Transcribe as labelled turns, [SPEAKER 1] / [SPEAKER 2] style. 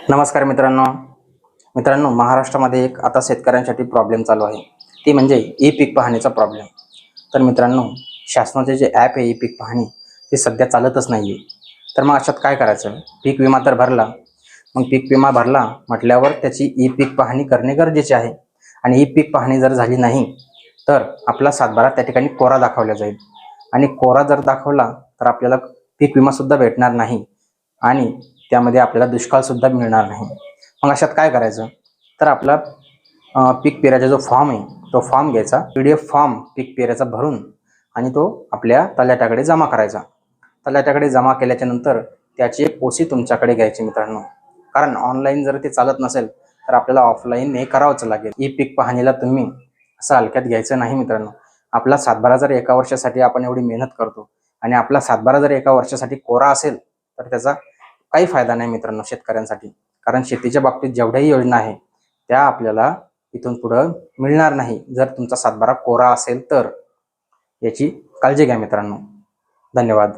[SPEAKER 1] नमस्कार मित्रांनो, महाराष्ट्रामध्ये एक आता शेतकऱ्यांसाठी प्रॉब्लेम चालू आहे, ती म्हणजे ई पीक पाहणीचा प्रॉब्लेम। तर मित्रांनो, शासनाचे जे ॲप आहे ई पीक पाहणी ते सध्या चालतच नाही आहे। तर मग अशात काय करायचं? पीक विमा तर भरला, मग पीक विमा भरला म्हटल्यावर त्याची ई पीक पाहणी करणे गरजेचे आहे। आणि ई पीक पाहणी जर झाली नाही तर आपला सातबारा त्या ठिकाणी कोरा दाखवला जाईल, आणि कोरा जर दाखवला तर आपल्याला पीक विमासुद्धा भेटणार नाही आणि त्यामध्ये आपल्याला दुष्काळसुद्धा मिळणार नाही। मग अशात काय करायचं? तर आपला पीक पेराचा जो फॉर्म आहे तो फॉर्म घ्यायचा, PDF फॉर्म पीक पेराचा भरून, आणि तो आपल्या तलाठ्याकडे जमा करायचा। तलाठ्याकडे जमा केल्याच्या नंतर त्याची एक पोसी तुमच्याकडे घ्यायची मित्रांनो, कारण ऑनलाईन जर ते चालत नसेल तर आपल्याला ऑफलाईन हे करावंच लागेल। ई पीक पाहणीला तुम्ही असं हलक्यात घ्यायचं नाही मित्रांनो। आपला सातबारा जर एका वर्षासाठी आपण एवढी मेहनत करतो आणि आपला सातबारा जर एका वर्षासाठी कोरा असेल तर त्याचा काही फायदा नाही मित्रांनो शेतकऱ्यांसाठी, कारण शेतीच्या बाबतीत जेवढ्याही योजना आहे त्या आपल्याला इथून पुढं मिळणार नाही जर तुमचा सातबारा कोरा असेल तर। याची काळजी घ्या मित्रांनो। धन्यवाद।